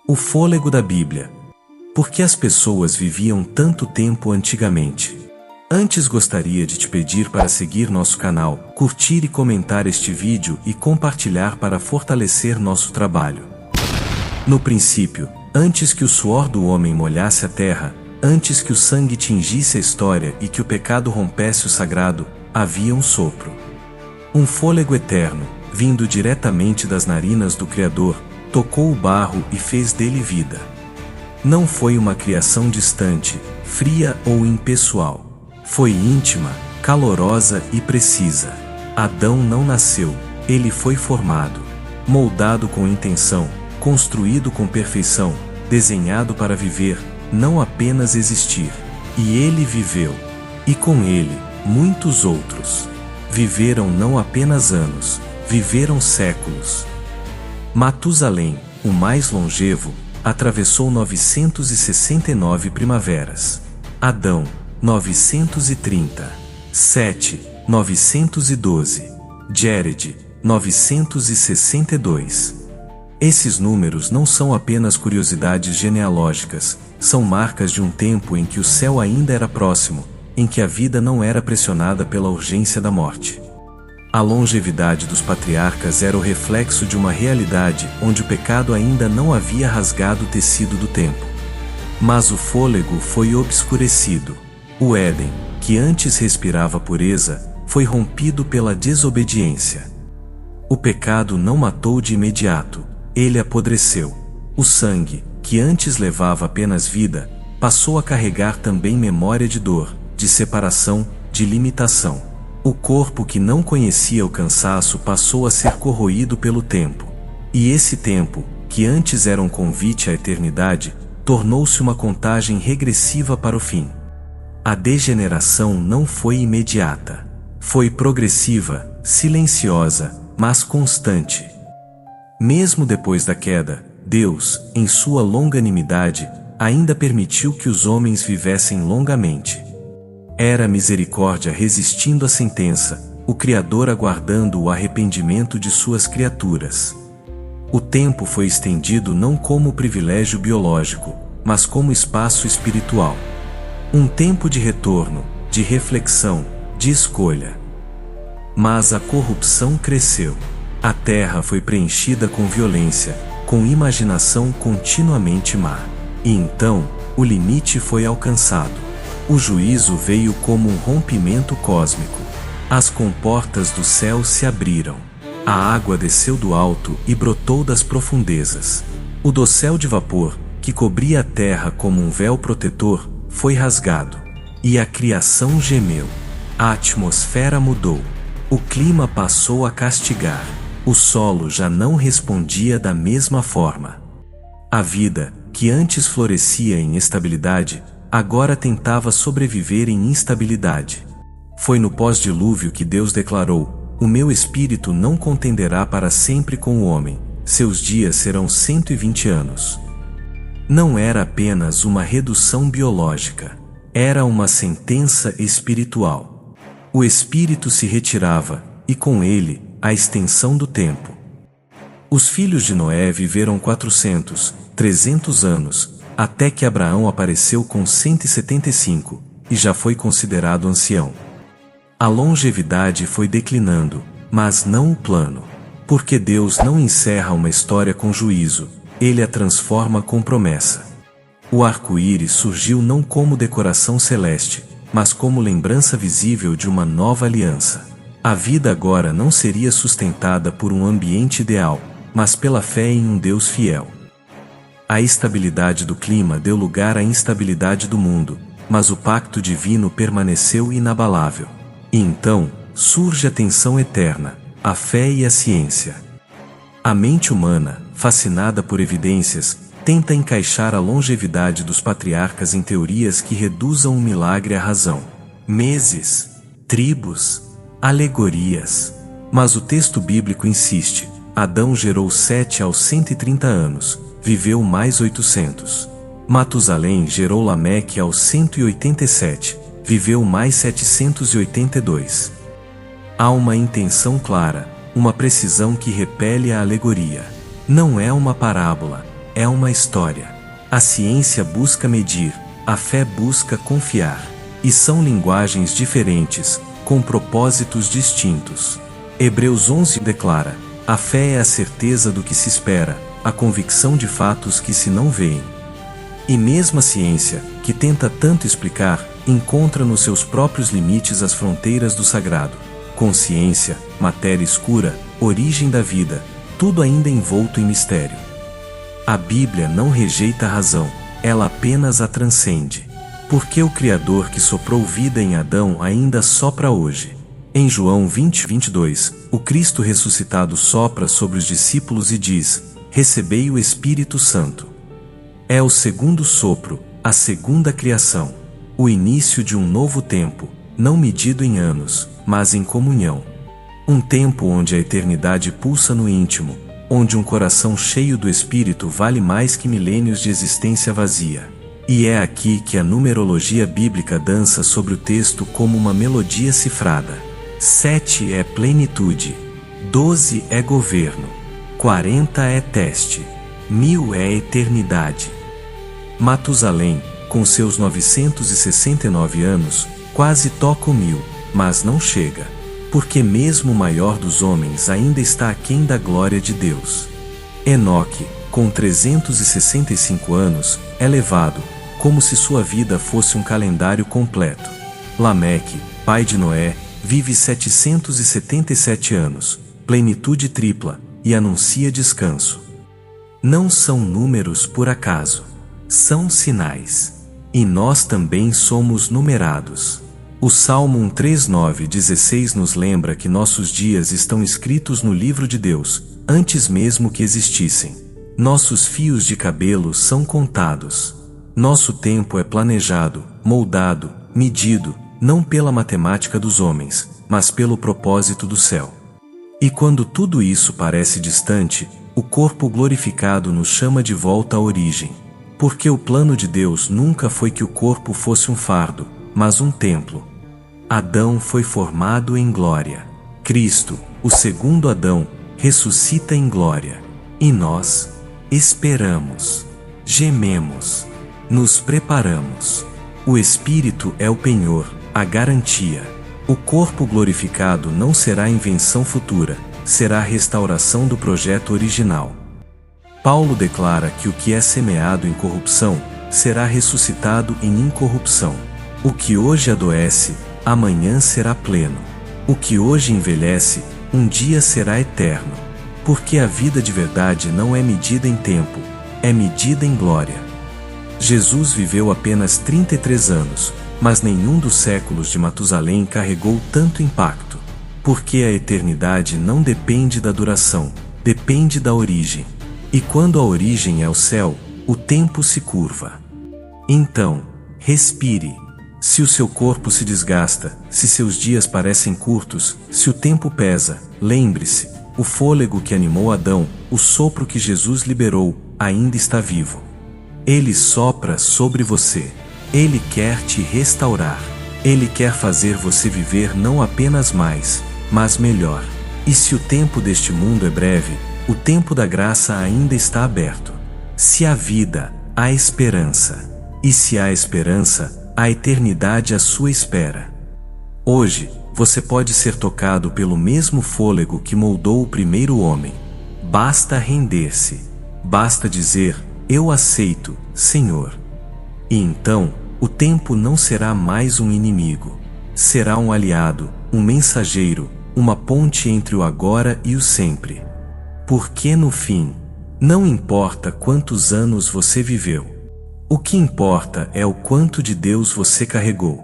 O fôlego da Bíblia. Por que as pessoas viviam tanto tempo antigamente? Antes gostaria de te pedir para seguir nosso canal, curtir e comentar este vídeo e compartilhar para fortalecer nosso trabalho. No princípio, antes que o suor do homem molhasse a terra, antes que o sangue tingisse a história e que o pecado rompesse o sagrado, havia um sopro. Um fôlego eterno, vindo diretamente das narinas do Criador, tocou o barro e fez dele vida. Não foi uma criação distante, fria ou impessoal. Foi íntima, calorosa e precisa. Adão não nasceu, ele foi formado, moldado com intenção, construído com perfeição, desenhado para viver, não apenas existir. E ele viveu. E com ele, muitos outros. Viveram não apenas anos, viveram séculos. Matusalém, o mais longevo, atravessou 969 primaveras. Adão, 930. Sete, 912. Jared, 962. Esses números não são apenas curiosidades genealógicas, são marcas de um tempo em que o céu ainda era próximo, em que a vida não era pressionada pela urgência da morte. A longevidade dos patriarcas era o reflexo de uma realidade onde o pecado ainda não havia rasgado o tecido do tempo. Mas o fôlego foi obscurecido. O Éden, que antes respirava pureza, foi rompido pela desobediência. O pecado não matou de imediato, ele apodreceu. O sangue, que antes levava apenas vida, passou a carregar também memória de dor, de separação, de limitação. O corpo que não conhecia o cansaço passou a ser corroído pelo tempo. E esse tempo, que antes era um convite à eternidade, tornou-se uma contagem regressiva para o fim. A degeneração não foi imediata. Foi progressiva, silenciosa, mas constante. Mesmo depois da queda, Deus, em sua longanimidade, ainda permitiu que os homens vivessem longamente. Era a misericórdia resistindo à sentença, o Criador aguardando o arrependimento de suas criaturas. O tempo foi estendido não como privilégio biológico, mas como espaço espiritual. Um tempo de retorno, de reflexão, de escolha. Mas a corrupção cresceu. A terra foi preenchida com violência, com imaginação continuamente má. E então, o limite foi alcançado. O juízo veio como um rompimento cósmico. As comportas do céu se abriram. A água desceu do alto e brotou das profundezas. O dossel de vapor, que cobria a terra como um véu protetor, foi rasgado. E a criação gemeu. A atmosfera mudou. O clima passou a castigar. O solo já não respondia da mesma forma. A vida, que antes florescia em estabilidade, agora tentava sobreviver em instabilidade. Foi no pós-dilúvio que Deus declarou: "O meu espírito não contenderá para sempre com o homem, seus dias serão 120 anos." Não era apenas uma redução biológica, era uma sentença espiritual. O espírito se retirava, e com ele, a extensão do tempo. Os filhos de Noé viveram 400, 300 anos, até que Abraão apareceu com 175, e já foi considerado ancião. A longevidade foi declinando, mas não o plano. Porque Deus não encerra uma história com juízo, ele a transforma com promessa. O arco-íris surgiu não como decoração celeste, mas como lembrança visível de uma nova aliança. A vida agora não seria sustentada por um ambiente ideal, mas pela fé em um Deus fiel. A estabilidade do clima deu lugar à instabilidade do mundo, mas o pacto divino permaneceu inabalável. E então, surge a tensão eterna, a fé e a ciência. A mente humana, fascinada por evidências, tenta encaixar a longevidade dos patriarcas em teorias que reduzam o milagre à razão. Meses, tribos, alegorias. Mas o texto bíblico insiste: Adão gerou Sete aos 130 anos, viveu mais 800. Matusalém gerou Lameque aos 187, viveu mais 782. Há uma intenção clara, uma precisão que repele a alegoria. Não é uma parábola, é uma história. A ciência busca medir, a fé busca confiar. E são linguagens diferentes, com propósitos distintos. Hebreus 11 declara: a fé é a certeza do que se espera, a convicção de fatos que se não veem. E mesmo a ciência, que tenta tanto explicar, encontra nos seus próprios limites as fronteiras do sagrado. Consciência, matéria escura, origem da vida, tudo ainda envolto em mistério. A Bíblia não rejeita a razão, ela apenas a transcende. Porque o Criador que soprou vida em Adão ainda sopra hoje. Em João 20:22, o Cristo ressuscitado sopra sobre os discípulos e diz: recebei o Espírito Santo. É o segundo sopro, a segunda criação, o início de um novo tempo, não medido em anos, mas em comunhão. Um tempo onde a eternidade pulsa no íntimo, onde um coração cheio do Espírito vale mais que milênios de existência vazia. E é aqui que a numerologia bíblica dança sobre o texto como uma melodia cifrada. 7 é plenitude, 12 é governo, 40 é teste, 1000 é eternidade. Matusalém, com seus 969 anos, quase toca o 1000, mas não chega, porque mesmo o maior dos homens ainda está aquém da glória de Deus. Enoque, com 365 anos, é levado, como se sua vida fosse um calendário completo. Lameque, pai de Noé, vive 777 anos, plenitude tripla, e anuncia descanso. Não são números por acaso, são sinais. E nós também somos numerados. O Salmo 139:16 nos lembra que nossos dias estão escritos no livro de Deus, antes mesmo que existissem. Nossos fios de cabelo são contados. Nosso tempo é planejado, moldado, medido, não pela matemática dos homens, mas pelo propósito do céu. E quando tudo isso parece distante, o corpo glorificado nos chama de volta à origem. Porque o plano de Deus nunca foi que o corpo fosse um fardo, mas um templo. Adão foi formado em glória. Cristo, o segundo Adão, ressuscita em glória. E nós esperamos, gememos, nos preparamos. O Espírito é o penhor, a garantia. O corpo glorificado não será invenção futura, será a restauração do projeto original. Paulo declara que o que é semeado em corrupção, será ressuscitado em incorrupção. O que hoje adoece, amanhã será pleno. O que hoje envelhece, um dia será eterno. Porque a vida de verdade não é medida em tempo, é medida em glória. Jesus viveu apenas 33 anos, mas nenhum dos séculos de Matusalém carregou tanto impacto. Porque a eternidade não depende da duração, depende da origem. E quando a origem é o céu, o tempo se curva. Então, respire. Se o seu corpo se desgasta, se seus dias parecem curtos, se o tempo pesa, lembre-se, o fôlego que animou Adão, o sopro que Jesus liberou, ainda está vivo. Ele sopra sobre você. Ele quer te restaurar. Ele quer fazer você viver não apenas mais, mas melhor. E se o tempo deste mundo é breve, o tempo da graça ainda está aberto. Se há vida, há esperança. E se há esperança, a eternidade à sua espera. Hoje, você pode ser tocado pelo mesmo fôlego que moldou o primeiro homem. Basta render-se. Basta dizer: eu aceito, Senhor. E então, o tempo não será mais um inimigo. Será um aliado, um mensageiro, uma ponte entre o agora e o sempre. Porque no fim, não importa quantos anos você viveu. O que importa é o quanto de Deus você carregou.